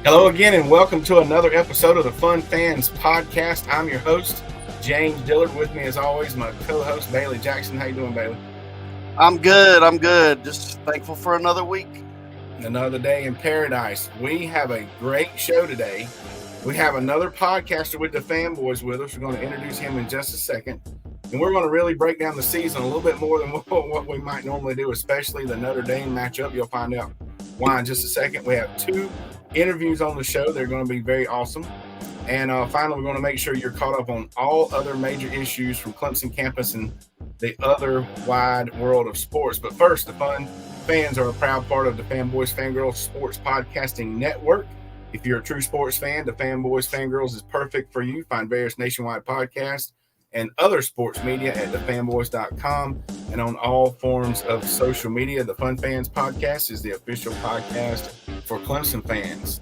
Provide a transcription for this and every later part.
Hello again, and welcome to another episode of the Fun Fans Podcast. I'm your host, James Dillard. With me, as always, my co-host, Bailey Jackson. How you doing, Bailey? I'm good. Just thankful for another week. Another day in paradise. We have a great show today. We have another podcaster with DaFanboys with us. We're going to introduce him in just a second. And we're going to really break down the season a little bit more than what we might normally do, especially the Notre Dame matchup. You'll find out why in just a second. We have two interviews on the show. They're going to be very awesome. And finally, we're going to make sure you're caught up on all other major issues from Clemson campus and the other wide world of sports. But first, the Fun Fans are a proud part of the DaFanboys Fangirls Sports Podcasting Network. If you're a true sports fan, the DaFanboys Fangirls is perfect for you. Find various nationwide podcasts and other sports media at DaFanboys.com and on all forms of social media. The Fun Fans Podcast is the official podcast for Clemson fans.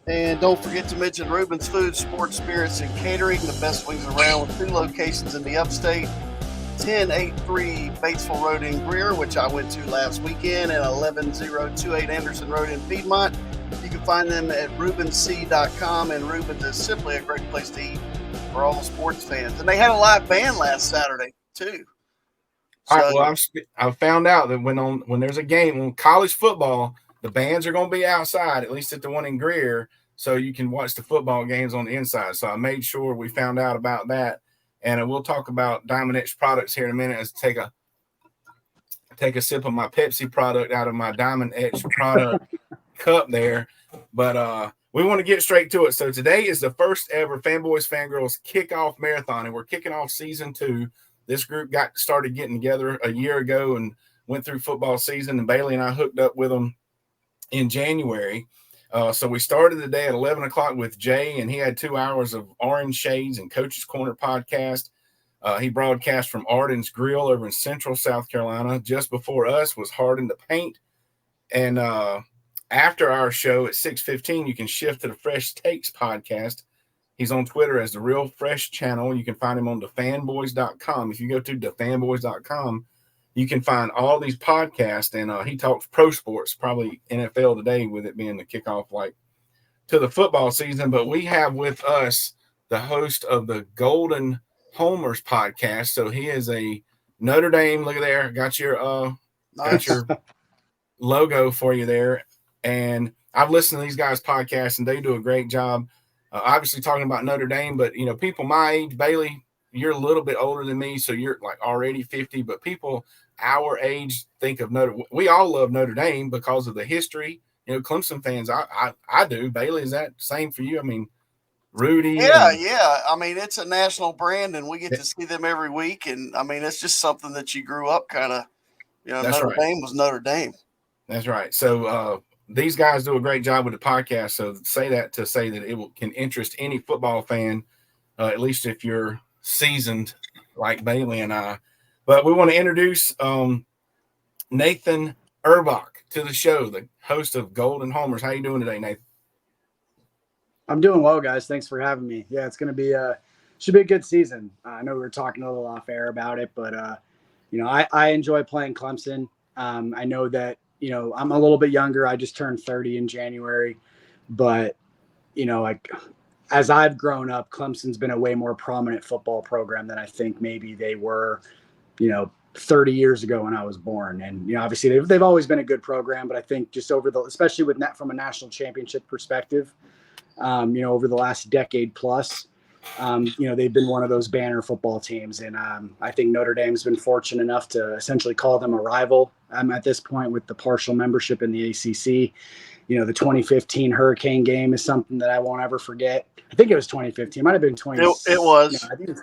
And don't forget to mention Ruben's Food, Sports, Spirits, and Catering, the best wings around, with 2 locations in the upstate, 1083 Batesville Road in Greer, which I went to last weekend, and 11028 Anderson Road in Piedmont. You can find them at rubensc.com, and Rubens is simply a great place to eat for all the sports fans. And they had a live band last Saturday, too. All right, well, I've found out that when there's a game, when college football, the bands are going to be outside, at least at the one in Greer, so you can watch the football games on the inside. So I made sure we found out about that. And we'll talk about Diamond X products here in a minute as take a sip of my Pepsi product out of my Diamond X product cup there. But we want to get straight to it. So today is the first ever Fanboys Fangirls Kickoff Marathon, and we're kicking off season 2. This group got started getting together a year ago and went through football season, and Bailey and I hooked up with them in January. So we started the day at 11 o'clock with Jay, and he had 2 hours of Orange Shades and Coach's Corner podcast. He broadcast from Arden's Grill over in Central South Carolina. Just before us was Harden the Paint. And after our show at 6:15, you can shift to the Fresh Takes podcast. He's on Twitter as the Real Fresh Channel. You can find him on DaFanboys.com. If you go to DaFanboys.com, you can find all these podcasts, and he talks pro sports, probably NFL today with it being the kickoff like to the football season. But we have with us the host of the Golden Homers podcast. So he is a Notre Dame. Look at there. Got your logo for you there. And I've listened to these guys' podcasts, and they do a great job. Obviously talking about Notre Dame, but, you know, people my age, Bailey, you're a little bit older than me, so you're like already 50, but people our age think of we all love Notre Dame because of the history. You know, Clemson fans, I do. Bailey, is that same for you? I mean, Rudy. Yeah. I mean, it's a national brand, and we get to see them every week. And I mean, it's just something that you grew up kind of, you know, Notre Dame was Notre Dame. That's right. So these guys do a great job with the podcast. So say that to say that it can interest any football fan, at least if you're seasoned like Bailey and I. But we want to introduce Nathan Erbach to the show, the host of Golden Homers. How you doing today, Nathan? I'm doing well, guys. Thanks for having me. Yeah, it's going to be should be a good season. I know we were talking a little off air about it, but you know, I enjoy playing Clemson. I know that, you know, I'm a little bit younger. I just turned 30 in January, but you know, like as I've grown up, Clemson's been a way more prominent football program than I think maybe they were, you know, 30 years ago when I was born. And, you know, obviously they've always been a good program, but I think just especially with from a national championship perspective, you know, over the last decade plus, you know, they've been one of those banner football teams. And I think Notre Dame's been fortunate enough to essentially call them a rival at this point with the partial membership in the ACC. You know, the 2015 Hurricane game is something that I won't ever forget. I think it was 2015. It might have been 20. It was. No, I think it was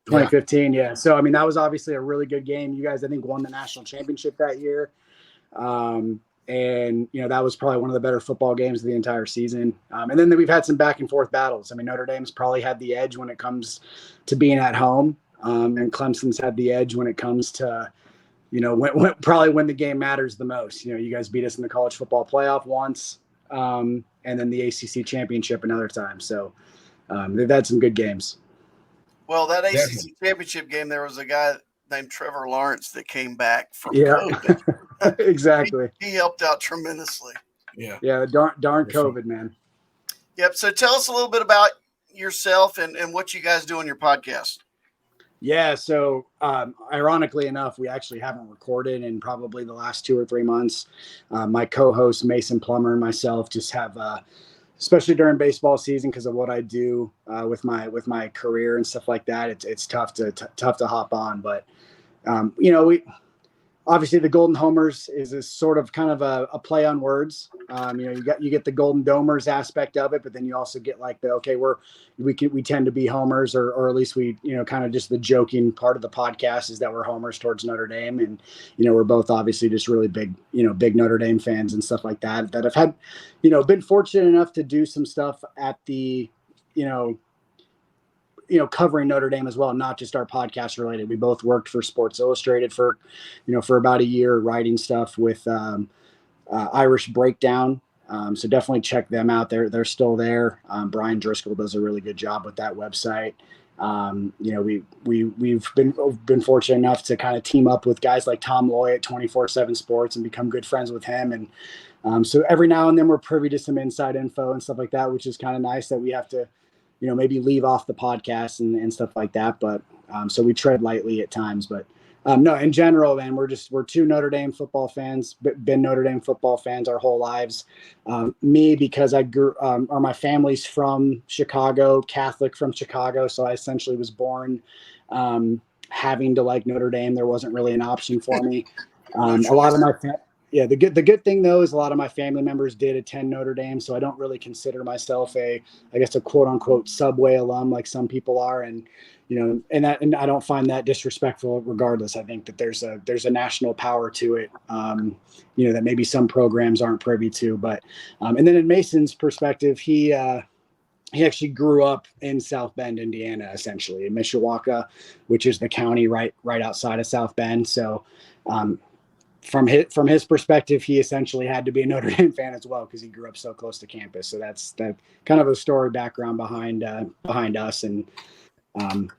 2015. Yeah. So, I mean, that was obviously a really good game. You guys, I think, won the national championship that year. And, you know, that was probably one of the better football games of the entire season. And then we've had some back and forth battles. I mean, Notre Dame's probably had the edge when it comes to being at home. And Clemson's had the edge when it comes to, you know, probably when the game matters the most. You know, you guys beat us in the college football playoff once, and then the ACC championship another time. So they've had some good games. Well, that ACC championship game, there was a guy named Trevor Lawrence that came back from COVID. Exactly. He helped out tremendously. Yeah, darn COVID, man. Yep. So tell us a little bit about yourself and what you guys do on your podcast. Yeah. So ironically enough, we actually haven't recorded in probably the last 2 or 3 months. My co-host Mason Plummer and myself just have, especially during baseball season, because of what I do with my career and stuff like that, it's tough to hop on. But we obviously the Golden Homers is a sort of kind of a play on words. You get the Golden Domers aspect of it, but then you also get like we tend to be homers, or at least we kind of just the joking part of the podcast is that we're homers towards Notre Dame, and we're both obviously just really big Notre Dame fans and stuff like that have had been fortunate enough to do some stuff at the covering Notre Dame as well, not just our podcast related. We both worked for Sports Illustrated for about a year, writing stuff with Irish Breakdown. So definitely check them out. They're still there. Brian Driscoll does a really good job with that website. We've been fortunate enough to kind of team up with guys like Tom Loy at 24/7 Sports and become good friends with him. And so every now and then we're privy to some inside info and stuff like that, which is kind of nice that we have to maybe leave off the podcast and stuff like that. But so we tread lightly at times. But no, in general, man, we're two Notre Dame football fans, been Notre Dame football fans our whole lives. Me, because I grew, or my family's from Chicago, Catholic from Chicago. So I essentially was born having to like Notre Dame. There wasn't really an option for me. A lot of my Yeah, the good thing though is a lot of my family members did attend Notre Dame, so I don't really consider myself a quote unquote subway alum like some people are, and and I don't find that disrespectful. Regardless, I think that there's a national power to it, that maybe some programs aren't privy to. But and then in Mason's perspective, he actually grew up in South Bend, Indiana, essentially in Mishawaka, which is the county right outside of South Bend. So. From his perspective, he essentially had to be a Notre Dame fan as well because he grew up so close to campus. So that's kind of a story background behind us. And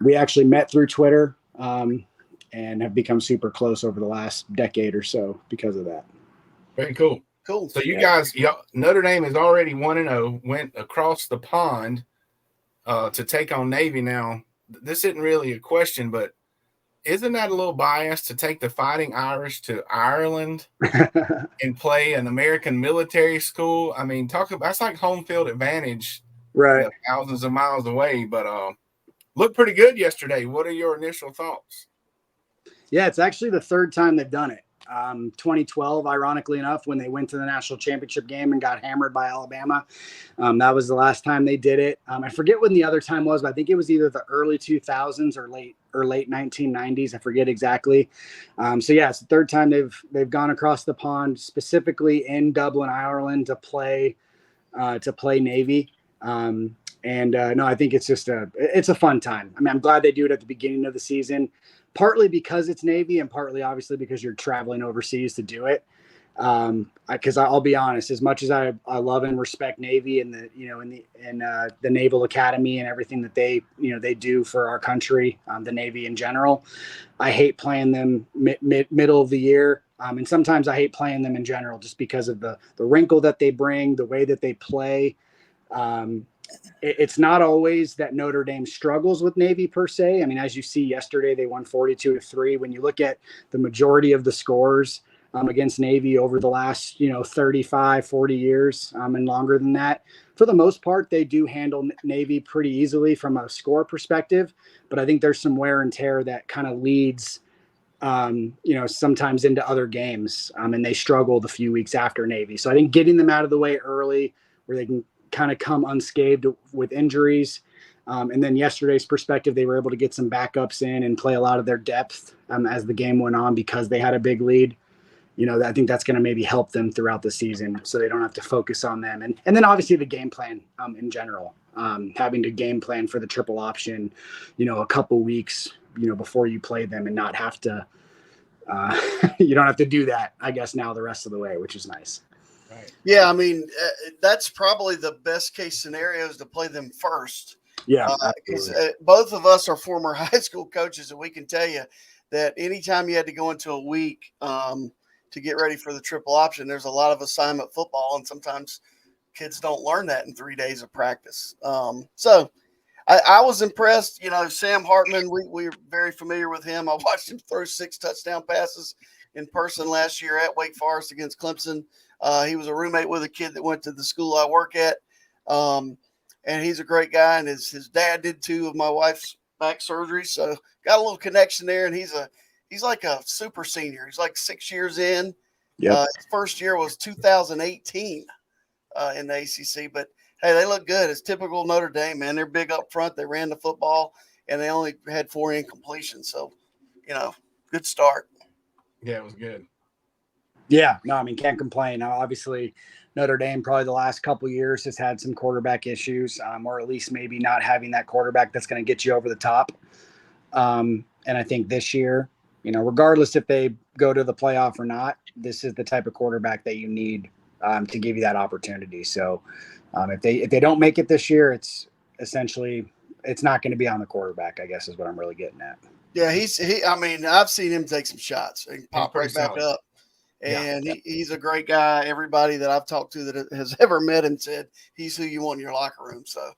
we actually met through Twitter and have become super close over the last decade or so because of that. Very cool. Cool. So you guys, Notre Dame is already 1-0, went across the pond to take on Navy. Now, this isn't really a question, but isn't that a little biased to take the Fighting Irish to Ireland and play an American military school? I mean, that's like home field advantage, right? Thousands of miles away, but looked pretty good yesterday. What are your initial thoughts? Yeah, it's actually the third time they've done it. 2012, ironically enough, when they went to the national championship game and got hammered by Alabama. That was the last time they did it. I forget when the other time was, but I think it was either the early 2000s or late 1990s. I forget exactly. So yeah, it's the third time they've gone across the pond, specifically in Dublin, Ireland, to play Navy. No, I think it's just it's a fun time. I mean, I'm glad they do it at the beginning of the season, partly because it's Navy and partly obviously because you're traveling overseas to do it. Because I'll be honest, as much as I love and respect Navy and the Naval Academy and everything that they do for our country, the Navy in general, I hate playing them middle of the year. And sometimes I hate playing them in general just because of the wrinkle that they bring, the way that they play. It's not always that Notre Dame struggles with Navy per se. I mean, as you see yesterday, they won 42-3. When you look at the majority of the scores against Navy over the last, 35, 40 years and longer than that, for the most part, they do handle Navy pretty easily from a score perspective. But I think there's some wear and tear that kind of leads, sometimes into other games. And they struggle the few weeks after Navy. So I think getting them out of the way early where they can kind of come unscathed with injuries. And then yesterday's perspective, they were able to get some backups in and play a lot of their depth as the game went on because they had a big lead. I think that's going to maybe help them throughout the season so they don't have to focus on them. And then obviously the game plan in general, having to game plan for the triple option, a couple weeks, before you play them and not have to, you don't have to do that, I guess, now the rest of the way, which is nice. Right. Yeah, I mean, that's probably the best case scenario is to play them first. Yeah, because both of us are former high school coaches, and we can tell you that anytime you had to go into a week to get ready for the triple option, there's a lot of assignment football, and sometimes kids don't learn that in 3 days of practice. So I was impressed. Sam Hartman, we're very familiar with him. I watched him throw 6 touchdown passes in person last year at Wake Forest against Clemson. He was a roommate with a kid that went to the school I work at. And he's a great guy, and his dad did 2 of my wife's back surgery, so got a little connection there. And he's like a super senior. He's like 6 years in. Yep. His first year was 2018 in the ACC. But hey, they look good. It's typical Notre Dame, man. They're big up front. They ran the football, and they only had 4 incompletions. So, good start. Yeah, it was good. Yeah, no, I mean, can't complain. Now, obviously, Notre Dame probably the last couple of years has had some quarterback issues, or at least maybe not having that quarterback that's going to get you over the top. And I think this year, regardless if they go to the playoff or not, this is the type of quarterback that you need to give you that opportunity. So if they don't make it this year, it's not going to be on the quarterback, I guess is what I'm really getting at. Yeah, I've seen him take some shots and pop right back solid. up. And he's a great guy. Everybody that I've talked to that has ever met him said he's who you want in your locker room. So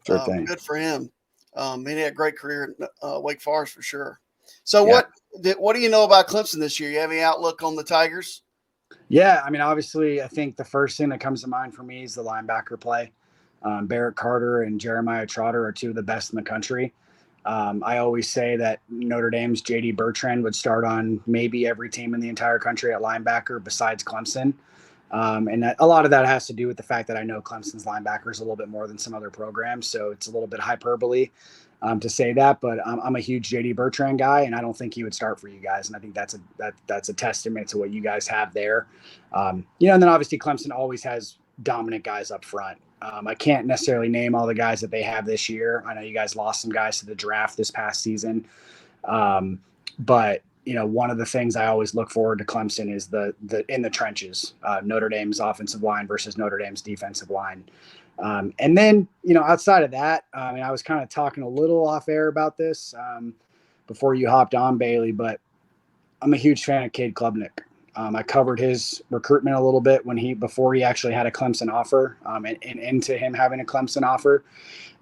good for him. He had a great career at Wake Forest for sure. So what do you know about Clemson this year? You have any outlook on the Tigers? Yeah, I mean, obviously, I think the first thing that comes to mind for me is the linebacker play. Barrett Carter and Jeremiah Trotter are 2 of the best in the country. I always say that Notre Dame's J.D. Bertrand would start on maybe every team in the entire country at linebacker besides Clemson. And a lot of that has to do with the fact that I know Clemson's linebackers a little bit more than some other programs. So it's a little bit hyperbole to say that, but I'm a huge J.D. Bertrand guy, and I don't think he would start for you guys. And I think that's a testament to what you guys have there. And then obviously Clemson always has dominant guys up front. I can't necessarily name all the guys that they have this year. I know you guys lost some guys to the draft this past season. But one of the things I always look forward to Clemson is the in the trenches, Notre Dame's offensive line versus Notre Dame's defensive line. And then, outside of that, I was kind of talking a little off air about this before you hopped on, Bailey, but I'm a huge fan of Cade Klubnik. I covered his recruitment a little bit before he actually had a Clemson offer, and into him having a Clemson offer.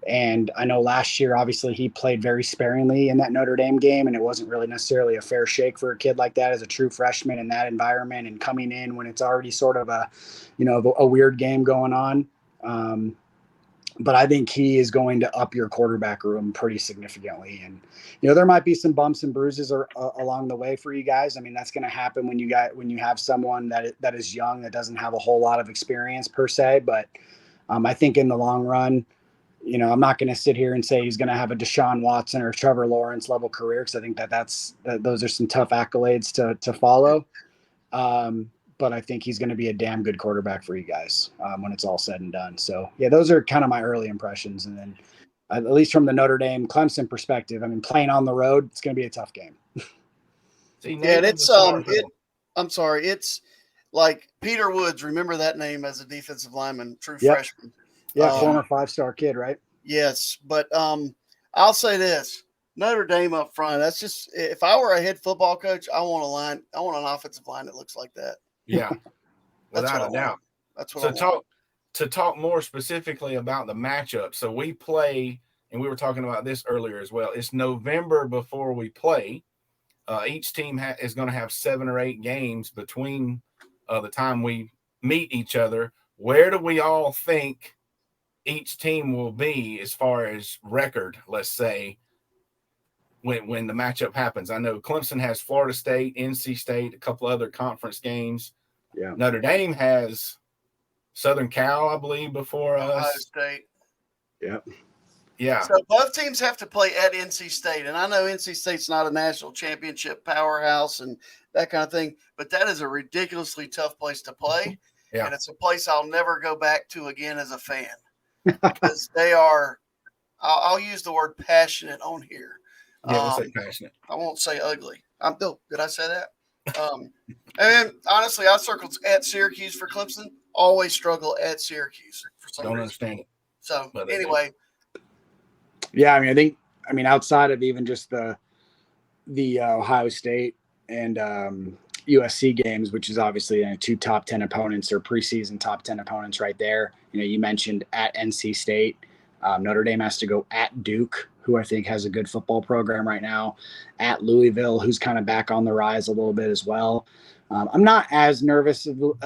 And I know last year, obviously, he played very sparingly in that Notre Dame game, and it wasn't really necessarily a fair shake for a kid like that as a true freshman in that environment and coming in when it's already sort of a weird game going on. But I think he is going to up your quarterback room pretty significantly. And, there might be some bumps and bruises along the way for you guys. I mean, that's going to happen when you have someone that is young, that doesn't have a whole lot of experience per se. But I think in the long run, I'm not going to sit here and say he's going to have a Deshaun Watson or Trevor Lawrence level career, because I think those are some tough accolades to follow. But I think he's going to be a damn good quarterback for you guys when it's all said and done. So, yeah, those are kind of my early impressions. And then at least from the Notre Dame Clemson perspective, I mean, playing on the road, it's going to be a tough game. I'm sorry. It's like Peter Woods. Remember that name as a defensive lineman, true freshman. Yeah, former 5-star kid, right? Yes, but I'll say this. Notre Dame up front, that's just, if I were a head football coach, I want an offensive line that looks like that. Yeah, without a doubt. That's what I want. To talk more specifically about the matchup. So we play, and we were talking about this earlier as well. It's November before we play. Each team is going to have 7 or 8 games between the time we meet each other. Where do we all think each team will be as far as record, let's say, when the matchup happens? I know Clemson has Florida State, NC State, a couple other conference games. Yeah. Notre Dame has Southern Cal, I believe, before us. Ohio State. Yep. Yeah. So both teams have to play at NC State. And I know NC State's not a national championship powerhouse and that kind of thing, but that is a ridiculously tough place to play. Yeah. And it's a place I'll never go back to again as a fan, because they are, I'll use the word passionate on here. Yeah, we'll say passionate. I won't say ugly. Did I say that? And honestly, I circled at Syracuse for Clemson. Always struggle at Syracuse for some reason. Understand it. So anyway. Yeah, I mean, outside of even just the Ohio State and USC games, which is obviously two top 10 opponents or preseason top 10 opponents right there. You mentioned at NC State. Notre Dame has to go at Duke, who I think has a good football program right now, at Louisville, who's kind of back on the rise a little bit as well. I'm not as nervous for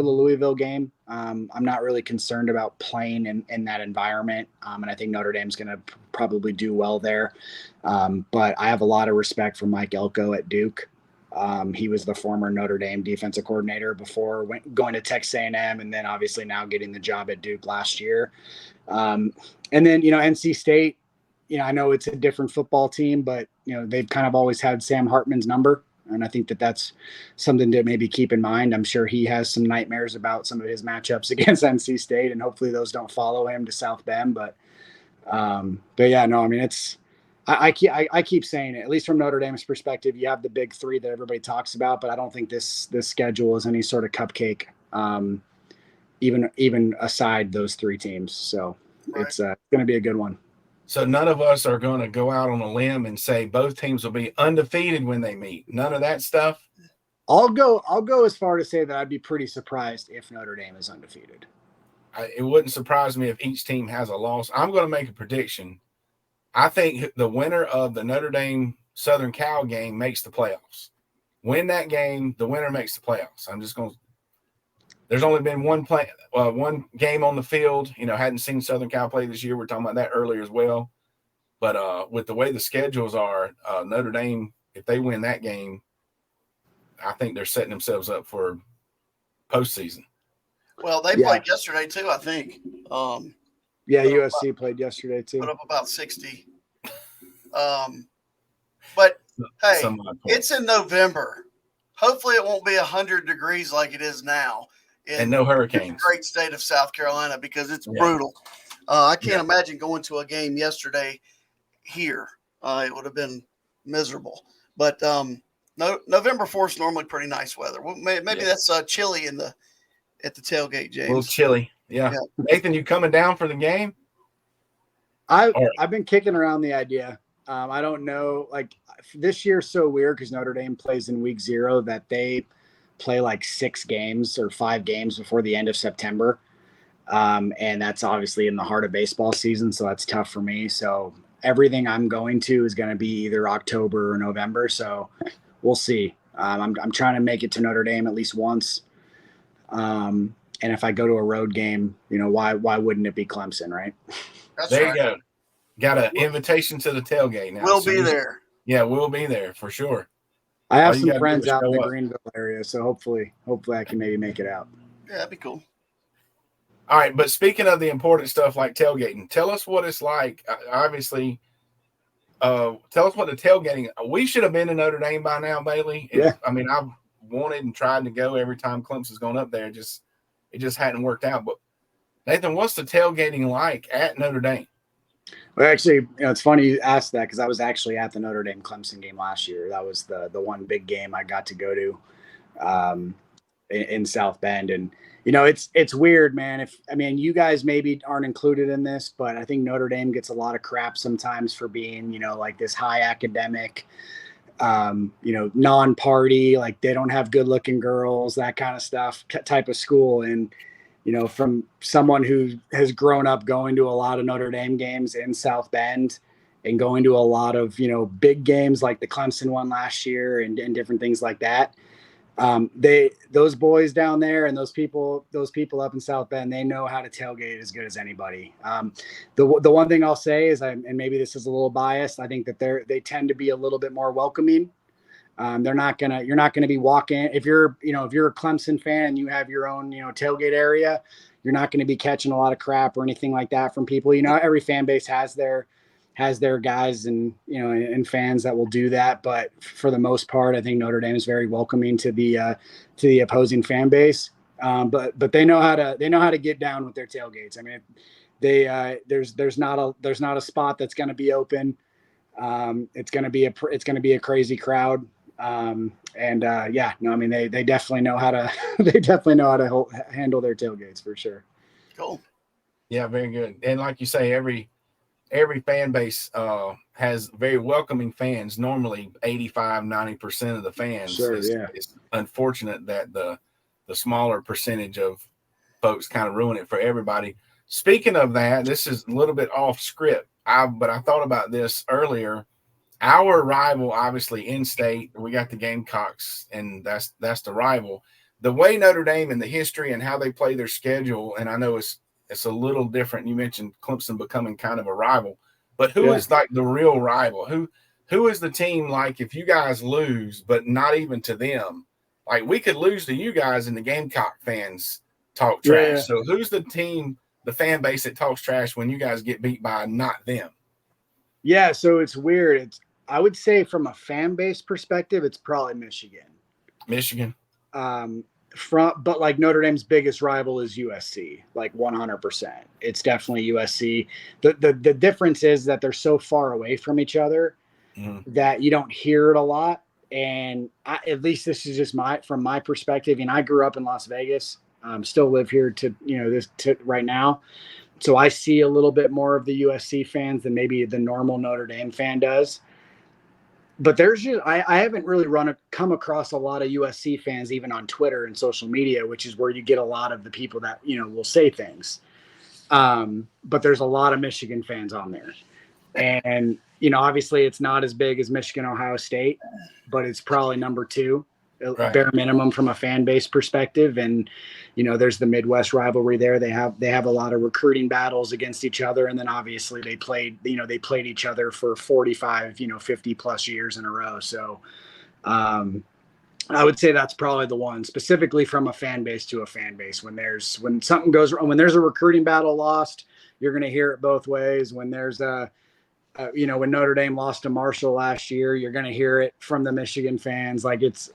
the Louisville game. I'm not really concerned about playing in that environment, and I think Notre Dame's going to probably do well there. But I have a lot of respect for Mike Elko at Duke. He was the former Notre Dame defensive coordinator before going to Texas A&M, and then obviously now getting the job at Duke last year. And then, NC State, I know it's a different football team, but, they've kind of always had Sam Hartman's number. And I think that's something to maybe keep in mind. I'm sure he has some nightmares about some of his matchups against NC State, and hopefully those don't follow him to South Bend. But yeah, no, I mean, I keep saying it, at least from Notre Dame's perspective, you have the big three that everybody talks about, but I don't think this schedule is any sort of cupcake, even aside those three teams. So It's going to be a good one. So none of us are going to go out on a limb and say both teams will be undefeated when they meet. None of that stuff. I'll go as far to say that I'd be pretty surprised if Notre Dame is undefeated. It wouldn't surprise me if each team has a loss. I'm going to make a prediction. I think the winner of the Notre Dame Southern Cal game makes the playoffs. Win that game, the winner makes the playoffs. I'm just going to. There's only been one game on the field. Hadn't seen Southern Cal play this year. We're talking about that earlier as well. But with the way the schedules are, Notre Dame, if they win that game, I think they're setting themselves up for postseason. Well, they played yesterday too, I think. USC played yesterday too. Put up about 60. But hey, it's in November. Hopefully, it won't be 100 degrees like it is now. And no hurricanes. The great state of South Carolina, because it's brutal. I can't imagine going to a game yesterday here. It would have been miserable. But November 4th is normally pretty nice weather. Well, maybe that's chilly at the tailgate, James. A little chilly. Yeah. Nathan, you coming down for the game? I've been kicking around the idea. I don't know. Like, this year's so weird because Notre Dame plays in week 0 that they play like 6 games or 5 games before the end of September. And that's obviously in the heart of baseball season. So that's tough for me. So everything I'm going to is going to be either October or November. So we'll see. I'm trying to make it to Notre Dame at least once. And if I go to a road game, why wouldn't it be Clemson, right? There you go. Got an invitation to the tailgate now. We'll be there. Yeah, we'll be there for sure. I have some friends out in the Greenville area, so hopefully I can maybe make it out. Yeah, that'd be cool. All right, but speaking of the important stuff like tailgating, tell us what it's like. Obviously, tell us what the tailgating. We should have been to Notre Dame by now, Bailey. Yeah. I mean, I've wanted and tried to go every time Clemson's gone up there. It just hadn't worked out. But Nathan, what's the tailgating like at Notre Dame? Well, actually, it's funny you asked that because I was actually at the Notre Dame Clemson game last year. That was the one big game I got to go to in South Bend. And, it's weird, man. You guys maybe aren't included in this, but I think Notre Dame gets a lot of crap sometimes for being, like this high academic, non-party, like they don't have good looking girls, that kind of stuff type of school. And, from someone who has grown up going to a lot of Notre Dame games in South Bend and going to a lot of, big games like the Clemson one last year and different things like that. Those boys down there and those people up in South Bend, they know how to tailgate as good as anybody. The one thing I'll say is, and maybe this is a little biased, I think that they tend to be a little bit more welcoming. You're not gonna be walking if you're a Clemson fan and you have your own tailgate area. You're not going to be catching a lot of crap or anything like that from people. Every fan base has their guys and and fans that will do that, but for the most part, I think Notre Dame is very welcoming to the opposing fan base. But they know how to get down with their tailgates. I mean, there's not a spot that's going to be open. It's going to be a crazy crowd. They definitely know how to handle their tailgates for sure. Cool. Yeah, very good. And like you say, every every fan base has very welcoming fans. Normally 85-90% of the fans. Sure, It's unfortunate that the smaller percentage of folks kind of ruin it for everybody. Speaking of that, this is a little bit off script. But I thought about this earlier. Our rival, obviously, in-state, we got the Gamecocks, and that's the rival. The way Notre Dame and the history and how they play their schedule, and I know it's a little different. You mentioned Clemson becoming kind of a rival, but who is like the real rival? Who is the team like if you guys lose, but not even to them? Like we could lose to you guys and the Gamecock fans talk trash. Yeah. So who's the team, the fan base that talks trash when you guys get beat by not them? Yeah, so it's weird. I would say from a fan base perspective, it's probably Michigan. But like Notre Dame's biggest rival is USC, like 100%. It's definitely USC. The difference is that they're so far away from each other that you don't hear it a lot. And at least this is just from my perspective. And I grew up in Las Vegas, still live here right now. So I see a little bit more of the USC fans than maybe the normal Notre Dame fan does. But I haven't really come across a lot of USC fans, even on Twitter and social media, which is where you get a lot of the people that, will say things. But there's a lot of Michigan fans on there. And, obviously it's not as big as Michigan, Ohio State, but it's probably number 2, right, bare minimum from a fan base perspective. And, there's the Midwest rivalry there. They have a lot of recruiting battles against each other. And then obviously they played each other for 45, 50 plus years in a row. So I would say that's probably the one, specifically from a fan base to a fan base. When something goes wrong, when there's a recruiting battle lost, you're going to hear it both ways. When there's when Notre Dame lost to Marshall last year, you're going to hear it from the Michigan fans. Like it's,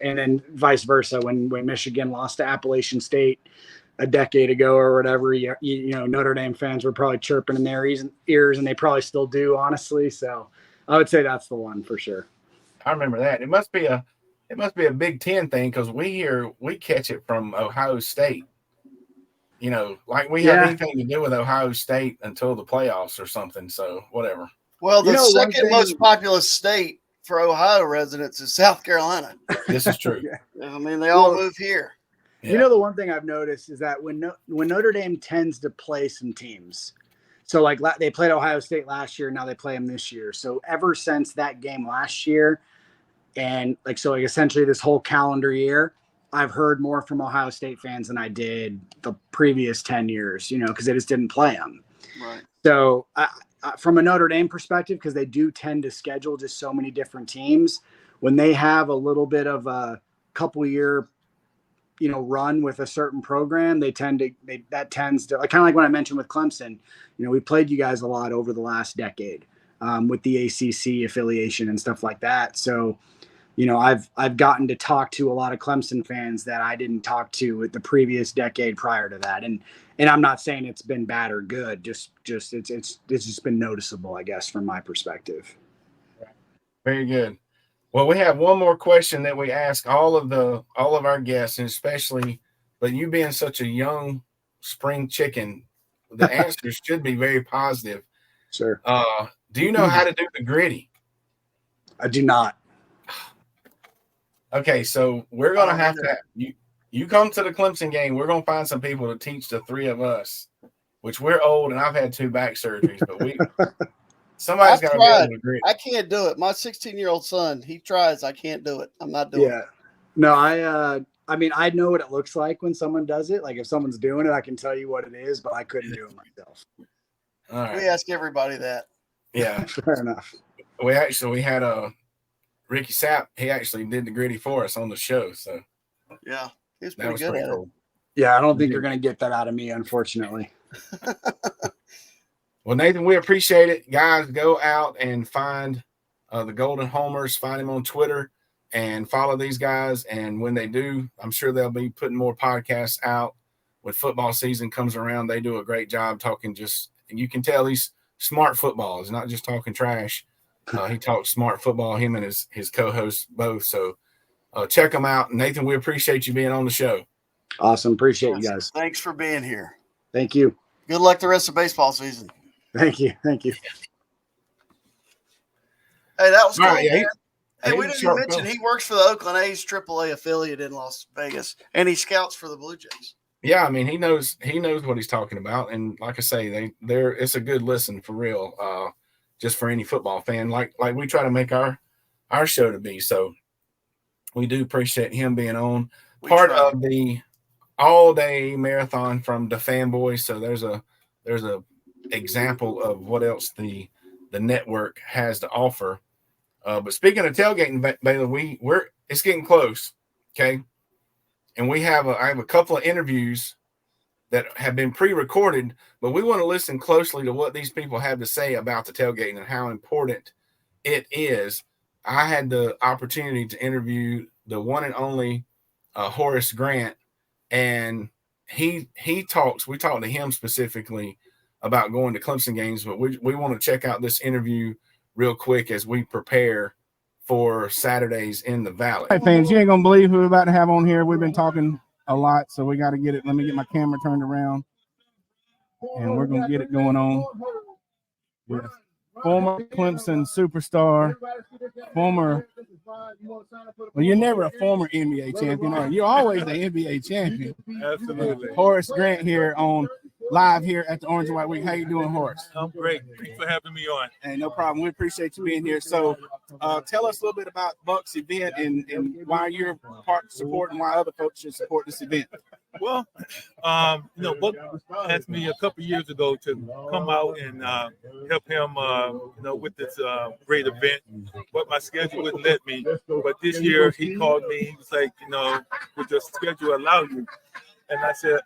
and then vice versa. When Michigan lost to Appalachian State a decade ago or whatever, Notre Dame fans were probably chirping in their ears, and they probably still do, honestly. So I would say that's the one for sure. I remember that. It must be a Big Ten thing, because we catch it from Ohio State. Like we have anything to do with Ohio State until the playoffs or something. So whatever. Well, the second most populous state for Ohio residents is South Carolina. This is true. I mean, they all move here. Yeah. The one thing I've noticed is that when Notre Dame tends to play some teams, so like they played Ohio State last year, now they play them this year. So ever since that game last year, and essentially this whole calendar year, I've heard more from Ohio State fans than I did the previous 10 years, because they just didn't play them. Right. So from a Notre Dame perspective, because they do tend to schedule just so many different teams, when they have a little bit of a couple year, run with a certain program, that tends to, kind of like when I mentioned with Clemson, we played you guys a lot over the last decade with the ACC affiliation and stuff like that. So, I've gotten to talk to a lot of Clemson fans that I didn't talk to with the previous decade prior to that. And I'm not saying it's been bad or good. It's just been noticeable, I guess, from my perspective. Very good. Well, we have one more question that we ask all of our guests, and especially, but you being such a young spring chicken, the answers should be very positive. Sure. Do you know how to do the gritty? I do not. Okay, so we're going to have to you come to the Clemson game. We're going to find some people to teach the three of us, which we're old, and I've had 2 back surgeries, but somebody's got to be able to grit. I can't do it. My 16-year-old son, he tries. I can't do it. I'm not doing it. No, I mean, I know what it looks like when someone does it. Like if someone's doing it, I can tell you what it is, but I couldn't do it myself. All right. We ask everybody that. Yeah. Fair enough. We had Ricky Sapp. He actually did the gritty for us on the show. So yeah, he was pretty good at it. Yeah, I don't think you're going to get that out of me, unfortunately. Well, Nathan, we appreciate it. Guys, go out and find the Golden Homers. Find him on Twitter and follow these guys. And when they do, I'm sure they'll be putting more podcasts out. When football season comes around, they do a great job talking and you can tell he's smart football. He's not just talking trash. He talks smart football, him and his co-hosts both. So check them out. Nathan, we appreciate you being on the show. Awesome. Appreciate you guys. Thanks for being here. Thank you. Good luck the rest of baseball season. Thank you. Hey, that was cool. Right, yeah, Hey, we didn't mention he works for the Oakland A's AAA affiliate in Las Vegas, and he scouts for the Blue Jays. Yeah, I mean, he knows what he's talking about, and like I say, it's a good listen for real. Just for any football fan, like we try to make our show to be. So we do appreciate him being on part of the all-day marathon from DaFanboys. So there's a example of what else the network has to offer. But speaking of tailgating, Bailey, it's getting close, okay? And I have a couple of interviews that have been pre-recorded, but we want to listen closely to what these people have to say about the tailgating and how important it is. I had the opportunity to interview the one and only Horace Grant, and we talked to him specifically about going to Clemson games, but we want to check out this interview real quick as we prepare for Saturdays in the Valley. Hey fans, you ain't gonna believe who we're about to have on here. We've been talking a lot, so we got to get it. Let me get my camera turned around, and we're gonna get it going on with former Clemson superstar, well, you're never a former NBA champion, are you? You're always the NBA champion. Absolutely. Horace Grant here on live here at the Orange and White Week. How you doing, Horace? I'm great. Thanks for having me on. Hey, no problem. We appreciate you being here. So tell us a little bit about Buck's event and why you're part support and why other folks should support this event. Well, Buck asked me a couple years ago to come out and help him, with this great event. But my schedule wouldn't let me. But this year he called me. He was like, would your schedule allow you? And I said,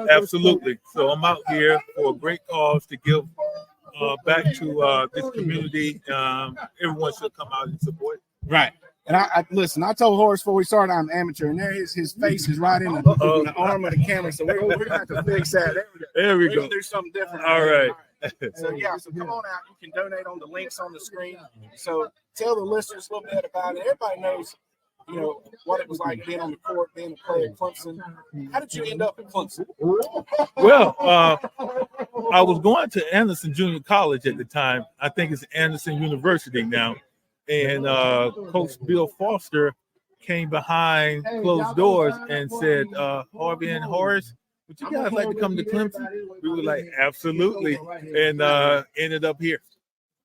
absolutely. So I'm out here for a great cause to give back to this community. Everyone should come out and support. Right. And I listen, I told Horace before we started I'm amateur, and his face is right in the arm of the camera. So we're going to have to fix that. There we go. We're going to do something different. All right. So come on out. You can donate on the links on the screen. So tell the listeners a little bit about it. Everybody knows, what it was like being on the court, being a player at Clemson. How did you end up at Clemson? Well, I was going to Anderson Junior College at the time. I think it's Anderson University now. And Coach Bill Foster came behind closed doors and said, Harvey and Horace, would you guys like to come to Clemson? We were like, absolutely. And ended up here.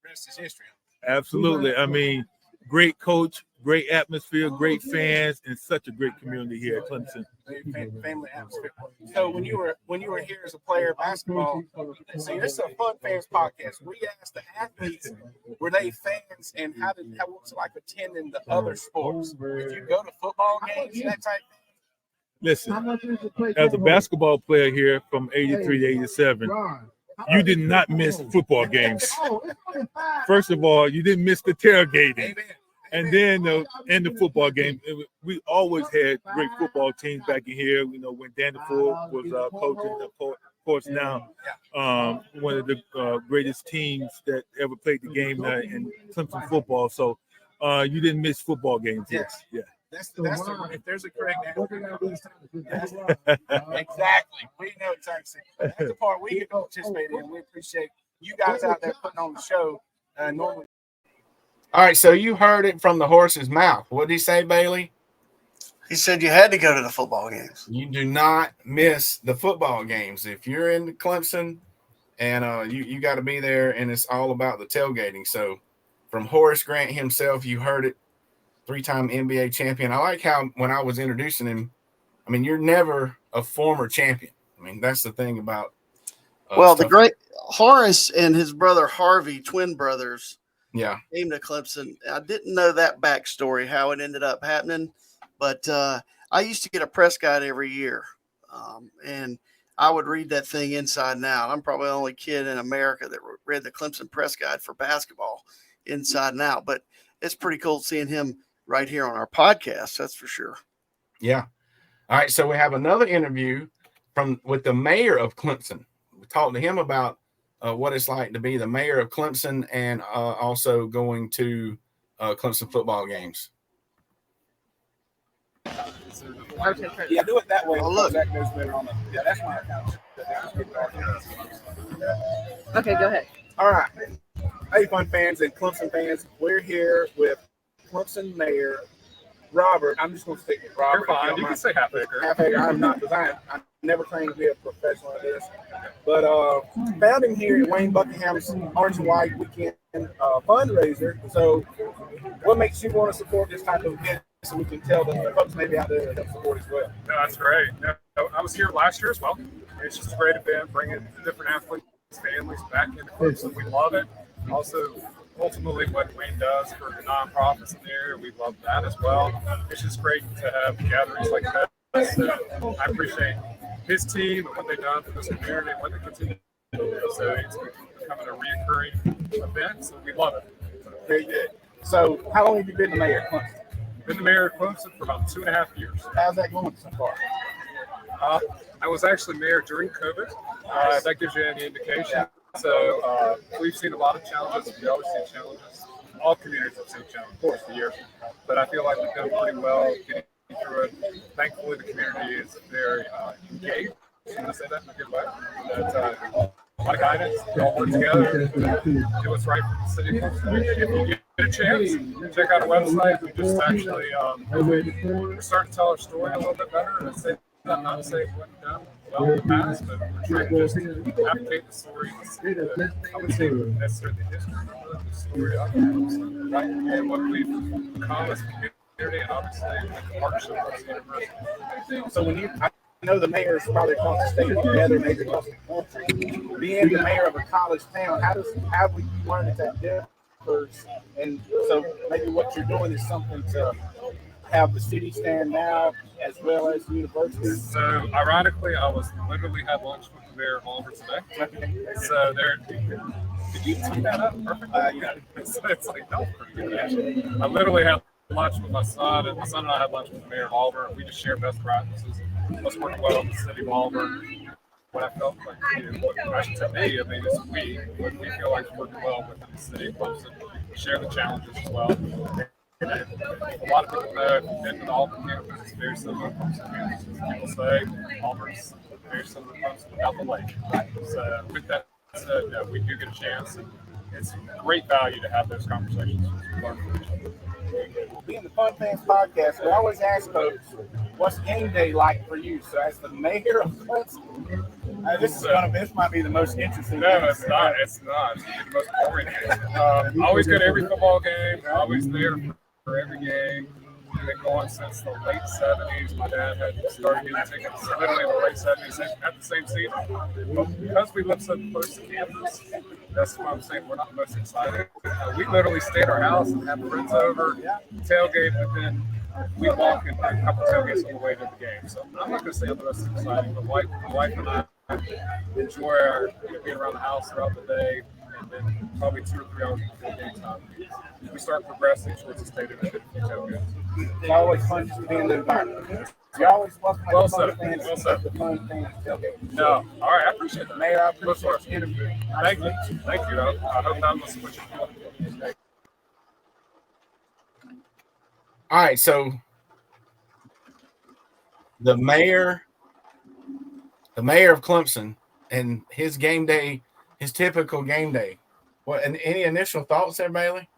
The rest is history. Absolutely. I mean, great coach, great atmosphere, great fans, and such a great community here at Clemson. Family atmosphere. So when you were here as a player of basketball, see, this is a Fun Fans podcast. We asked the athletes, were they fans, and how was it like attending the other sports? Did you go to football games, that type of thing? Listen, as a basketball player here from 83 to 87, you did not miss football games. First of all, you didn't miss the tailgating. And then in the football game, we always had great football teams back in here. When Danny Ford was coaching, of course, now one of the greatest teams that ever played the game in Clemson football. So you didn't miss football games. Yes. Yeah. That's if there's a correct answer. Exactly. We know exactly. That's the part we get to participate in. We appreciate you guys out there putting on the show. Normally. All right, so you heard it from the horse's mouth. What did he say, Bailey? He said you had to go to the football games. You do not miss the football games. If you're in Clemson, and you got to be there, and it's all about the tailgating. So from Horace Grant himself, you heard it, 3-time NBA champion. I like how when I was introducing him, I mean, you're never a former champion. I mean, that's the thing about the great Horace and his brother Harvey, twin brothers, came to Clemson. I didn't know that backstory, how it ended up happening, but I used to get a press guide every year, and I would read that thing inside and out. I'm probably the only kid in America that read the Clemson press guide for basketball inside and out, but it's pretty cool seeing him right here on our podcast. That's for sure. Yeah. All right. So we have another interview with the mayor of Clemson. We talked to him about what it's like to be the mayor of Clemson and also going to Clemson football games. Yeah, do it that way. Oh, look. That goes better on the. Yeah, that's my account. Okay, go ahead. All right. Hey, Fun fans and Clemson fans, we're here with Clemson Mayor Robert. I'm just going to stick with Robert. You're fine. You can say half acre. Half acre. I'm not, because I never claimed to be a professional at this. But found him here at Wayne Buckingham's Orange and White Weekend fundraiser. So, what makes you want to support this type of event so we can tell the folks maybe out there that support as well? No, that's great. No, I was here last year as well. It's just a great event, bringing different athletes, families back into Clemson. We love it. Also, ultimately, what Wayne does for the nonprofits in the area, we love that as well. It's just great to have gatherings like that. So I appreciate his team and what they've done for this community and what they continue to do. So it's becoming a reoccurring event, so we love it. Very good. So, how long have you been the mayor of Clemson? Been the mayor of Clemson for about 2.5 years. How's that going so far? I was actually mayor during COVID. That gives you any indication. So we've seen a lot of challenges. We always see challenges. All communities have seen challenges, of course, for years. But I feel like we've done pretty well getting through it. Thankfully, the community is very engaged. I'm going to say that in a good way. That, a lot of guidance. We all work together to do what's right for the city. If you get a chance, check out our website. We just actually we're starting to tell our story a little bit better. And say, not to say it wasn't done well in the past, but we're trying to just advocate the story. I would say necessarily the history of the story of Clemson, right? And what we've become as a community, and obviously the partnership with the university. So when I know the mayor is probably across the state together, maybe across the country. Being the mayor of a college town, how have we learned that differs? And so maybe what you're doing is something to have the city stand out as well as the university. So ironically, I was literally had lunch with the mayor of Oliver today. So there, did you tee that up perfectly? Yeah. So it's like that was pretty good actually. I literally had lunch with my son, and my son and I had lunch with the mayor of Oliver. We just shared best practices. Let's work well in the city of Oliver. What I felt like, what I should tell me, I mean, is we feel like we're working well within the city of Clemson. We share the challenges as well. And a lot of people know if you've been to the Auburn campus, it's very similar to Clemson campus. People say Auburn's very similar to Clemson without the lake. So with that said, we do get a chance, and it's great value to have those conversations. Being the Fun Fans podcast, we always ask folks, what's game day like for you? So as the mayor of Clemson, this might be the most interesting. No, it's not. It's not. It's the most boring game. I always go to every football game. I'm always there for every game. We've been going since the late 70s. My dad had started getting tickets literally in the late 70s at the same season. But because we live so close to campus, that's why I'm saying we're not the most excited. We literally stay at our house and have friends over, tailgate, but then we walk and take a couple tailgates on the way to the game. So I'm not going to say I'm the most exciting, but my wife and I enjoy our being around the house throughout the day, and then probably 2 or 3 hours before game time, we start progressing towards the stadium and getting tailgates. It's always fun to be in the environment. You always welcome Well the said. fans, Well said. the Fun Fans tailgate. No, all right, I appreciate that. Mayor, I appreciate the interview. Thank you. Thank you. I hope that was what you feel. All right, so the mayor of Clemson and his game day, his typical game day. What? And any initial thoughts there, Bailey?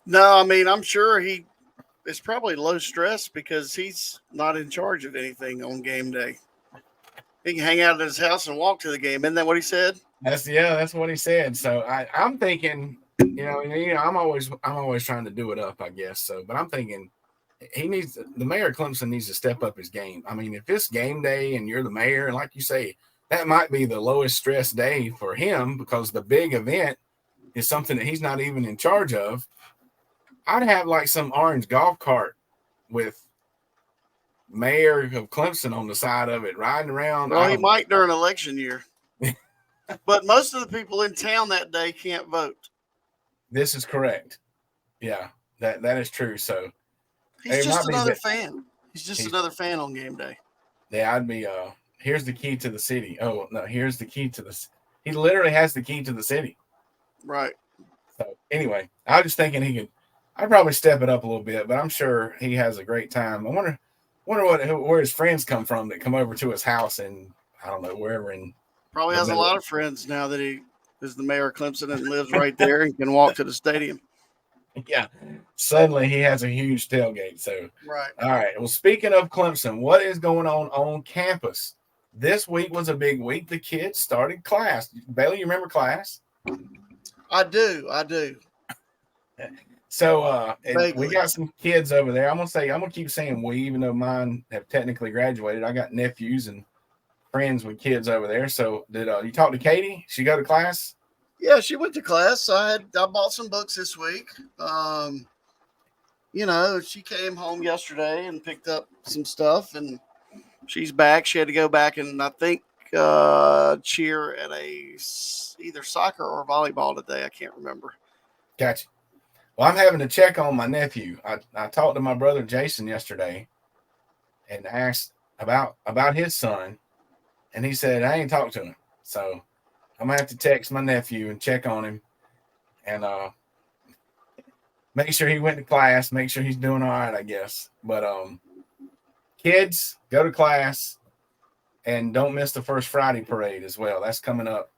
No, I mean, I'm sure it's probably low stress because he's not in charge of anything on game day. He can hang out at his house and walk to the game. Isn't that what he said? That's what he said. So I'm thinking, I'm always trying to do it up, I guess. So, but I'm thinking the mayor of Clemson needs to step up his game. I mean, if it's game day and you're the mayor, and like you say, that might be the lowest stress day for him because the big event is something that he's not even in charge of. I'd have like some orange golf cart with mayor of Clemson on the side of it riding around. Well, he might during election year. But most of the people in town that day can't vote. This is correct. Yeah, that is true. So he's just another fan. He's another fan on game day. Yeah, I'd be here's the key to the city. Oh, no, here's the key to the he literally has the key to the city. Right. So anyway, I was just thinking I'd probably step it up a little bit, but I'm sure he has a great time. I wonder where his friends come from that come over to his house and I don't know, wherever in Probably has a lot of friends now that he is the mayor of Clemson and lives right there and can walk to the stadium. Yeah. Suddenly he has a huge tailgate. So, right. All right. Well, speaking of Clemson, what is going on campus? This week was a big week. The kids started class. Bailey, you remember class? I do. So we got some kids over there. I'm gonna keep saying we, even though mine have technically graduated. I got nephews and friends with kids over there. So did you talk to Katie? She go to class? Yeah, she went to class. I bought some books this week. She came home yesterday and picked up some stuff, and she's back. She had to go back and I think cheer at either soccer or volleyball today. I can't remember. Gotcha. Well, I'm having to check on my nephew. I talked to my brother Jason yesterday and asked about his son, and he said I ain't talked to him. So I'm gonna have to text my nephew and check on him and make sure he went to class, make sure he's doing all right, I guess. But kids, go to class and don't miss the first Friday parade as well. That's coming up.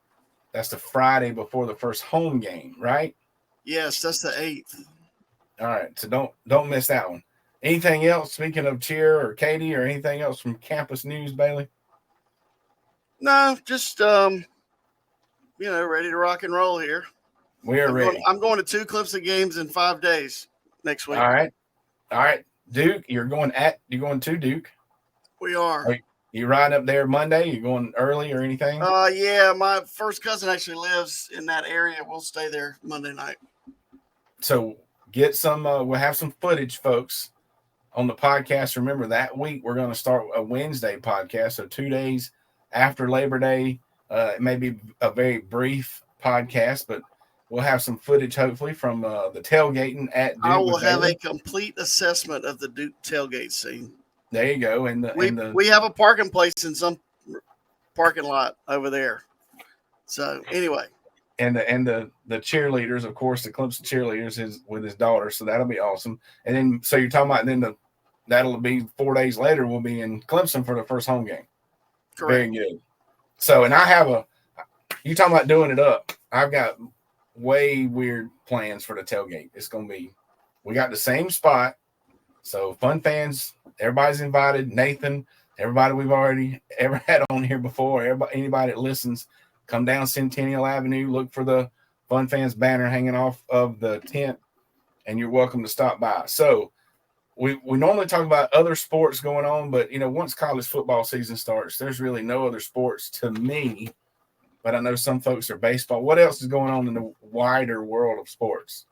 That's the Friday before the first home game, right? Yes, that's the 8th. All right, so don't miss that one. Anything else, speaking of cheer or Katie, or anything else from campus news, Bailey? No, just ready to rock and roll here. We are ready. I'm going to 2 Clemson games in 5 days next week. All right. Duke, you're going to Duke. We are. You riding up there Monday? You going early or anything? Yeah, my first cousin actually lives in that area. We'll stay there Monday night. So get some. We'll have some footage, folks, on the podcast. Remember, that week we're going to start a Wednesday podcast. So 2 days after Labor Day. It may be a very brief podcast, but we'll have some footage, hopefully, from the tailgating at Duke. I will have a complete assessment of the Duke tailgate scene. There you go. We have a parking place in some parking lot over there. So anyway. And the cheerleaders, of course, the Clemson cheerleaders is with his daughter. So that'll be awesome. And then, so you're talking about, that'll be 4 days later, we'll be in Clemson for the first home game. Correct. Very good. So, and I have you talking about doing it up. I've got way weird plans for the tailgate. It's going to be, we got the same spot. So fun fans, everybody's invited. Nathan, everybody we've already ever had on here before, anybody that listens, come down Centennial Avenue, look for the Fun Fans banner hanging off of the tent, and you're welcome to stop by. So we normally talk about other sports going on, but, once college football season starts, there's really no other sports to me, but I know some folks are baseball. What else is going on in the wider world of sports?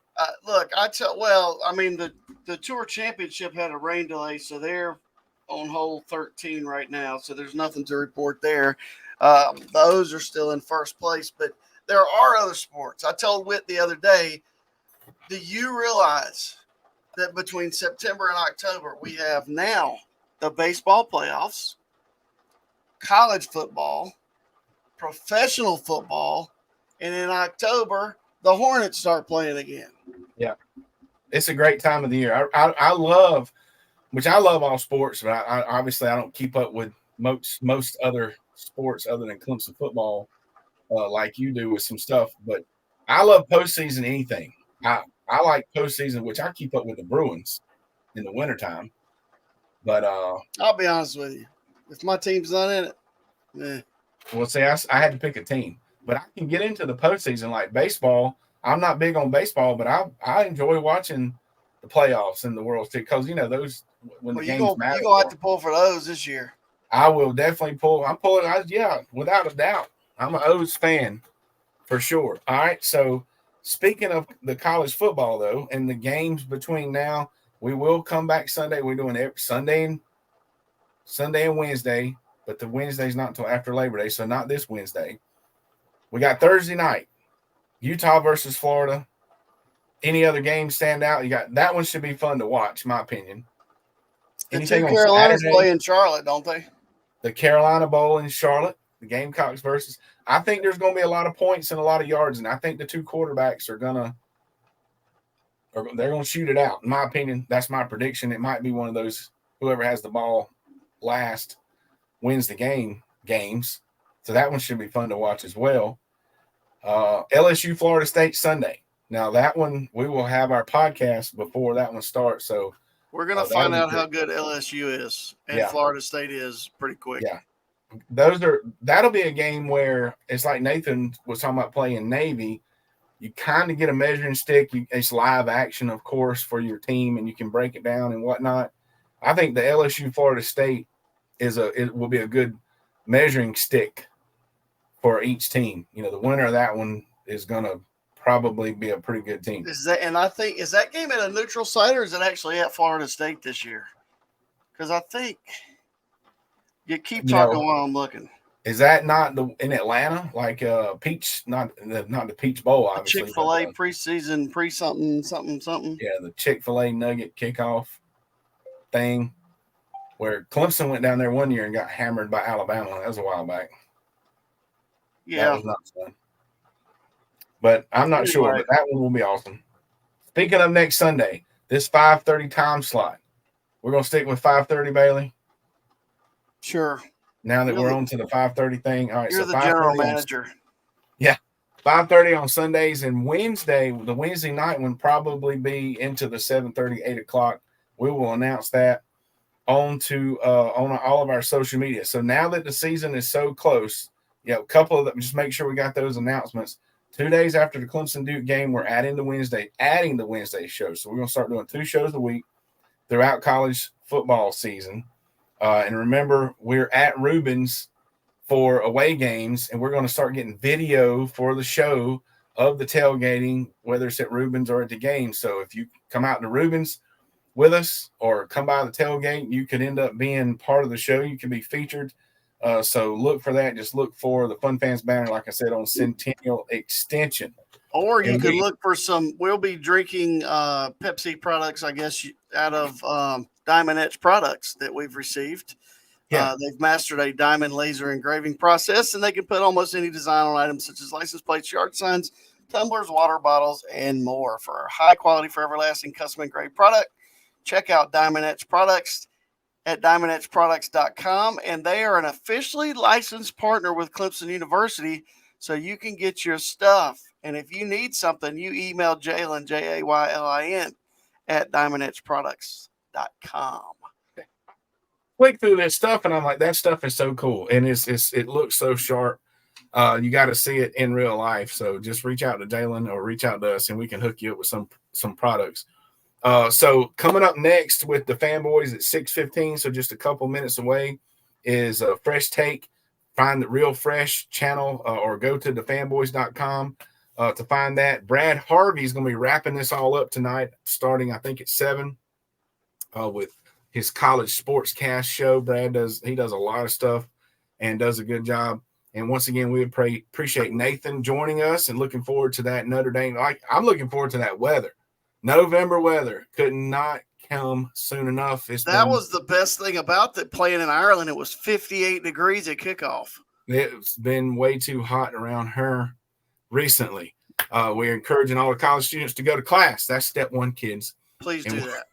Look, the Tour Championship had a rain delay, so they're on hole 13 right now, so there's nothing to report there. The O's are still in first place, but there are other sports. I told Whit the other day, do you realize that between September and October, we have now the baseball playoffs, college football, professional football, and in October, the Hornets start playing again. Yeah. It's a great time of the year. I love all sports, but I obviously I don't keep up with most other sports other than Clemson football like you do with some stuff. But I love postseason anything. I like postseason, which I keep up with the Bruins in the wintertime. But I'll be honest with you. If my team's not in it, Well, see, I had to pick a team. But I can get into the postseason like baseball. I'm not big on baseball, but I enjoy watching the playoffs and the World Series because, those when the games matter. You're going to have to pull for those this year. I will definitely pull. I'm pulling. Without a doubt. I'm an O's fan for sure. All right. So speaking of the college football, though, and the games between now, we will come back Sunday. We're doing it Sunday and Wednesday, but the Wednesday's not until after Labor Day, so not this Wednesday. We got Thursday night, Utah versus Florida. Any other games stand out? You got that one should be fun to watch, in my opinion. The two Carolinas play in Charlotte, don't they? The Carolina Bowl in Charlotte, the Gamecocks versus. I think there's going to be a lot of points and a lot of yards, and I think the two quarterbacks they're going to shoot it out. In my opinion, that's my prediction. It might be one of those whoever has the ball last wins the games. So that one should be fun to watch as well. LSU Florida State Sunday. Now that one, we will have our podcast before that one starts. So we're going to find out how good LSU is and Florida State is pretty quick. Yeah. That'll be a game where it's like Nathan was talking about playing Navy. You kind of get a measuring stick. It's live action, of course, for your team, and you can break it down and whatnot. I think the LSU Florida State it will be a good measuring stick for each team. You know, the winner of that one is going to probably be a pretty good team. Is that game at a neutral site or is it actually at Florida State this year? Because I think you keep talking while I'm looking. Is that not in Atlanta? Like Peach, not the Peach Bowl, obviously. Chick-fil-A preseason, something. Yeah, the Chick-fil-A Nugget kickoff thing, where Clemson went down there one year and got hammered by Alabama. That was a while back. Yeah, that was not fun. But I'm not sure. But that one will be awesome. Speaking of next Sunday, this 5:30 time slot, we're gonna stick with 5:30, Bailey. Sure. Now that we're on to the 5:30 thing, all right. You're the general manager. 5:30 on Sundays, and the Wednesday night one probably be into the 7:30, 8 o'clock. We will announce that on all of our social media. So now that the season is so close, a couple of them, just make sure we got those announcements. 2 days after the Clemson Duke game, we're adding the Wednesday show. So we're going to start doing 2 shows a week throughout college football season. And remember, we're at Rubens for away games, and we're going to start getting video for the show of the tailgating, whether it's at Rubens or at the game. So if you come out to Rubens with us or come by the tailgate, you could end up being part of the show. You could be featured. So look for that. Just look for the Fun Fans banner, like I said, on Centennial Extension. Or you could look for we'll be drinking Pepsi products, I guess, out of Diamond Etch products that we've received. Yeah. They've mastered a diamond laser engraving process, and they can put almost any design on items such as license plates, yard signs, tumblers, water bottles, and more. For a high-quality, forever lasting, custom-engraved product, check out Diamond Etch products at diamondetchproducts.com, and they are an officially licensed partner with Clemson University, so you can get your stuff. And if you need something, you email Jaylin, Jaylin, at diamondetchproducts.com. Click through this stuff, and I'm like, that stuff is so cool, and it looks so sharp. You got to see it in real life. So just reach out to Jaylin or reach out to us, and we can hook you up with some products. So coming up next with the Fanboys at 6:15, so just a couple minutes away, is a Fresh Take. Find the Real Fresh channel or go to DaFanboys.com to find that. Brad Harvey is going to be wrapping this all up tonight, starting I think at 7 with his college sportscast show. Brad does a lot of stuff and does a good job. And once again, we appreciate Nathan joining us and looking forward to that Notre Dame. I'm looking forward to that weather. November weather could not come soon enough. That was the best thing about that playing in Ireland. It was 58 degrees at kickoff. It's been way too hot around here recently. We're encouraging all the college students to go to class. That's step 1, kids. Please do that.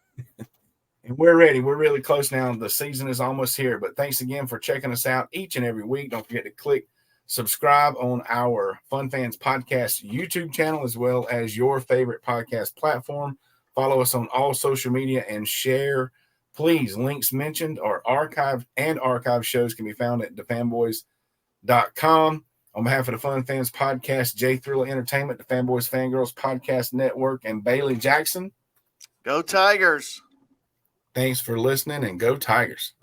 And we're ready. We're really close now. The season is almost here. But thanks again for checking us out each and every week. Don't forget to click subscribe on our Fun Fans Podcast YouTube channel, as well as your favorite podcast platform. Follow us on all social media and share. Please, links mentioned or archived shows can be found at DaFanboys.com. On behalf of the Fun Fans Podcast, Jay Thriller Entertainment, the Fanboys Fangirls Podcast Network, and Bailey Jackson. Go Tigers. Thanks for listening, and go Tigers.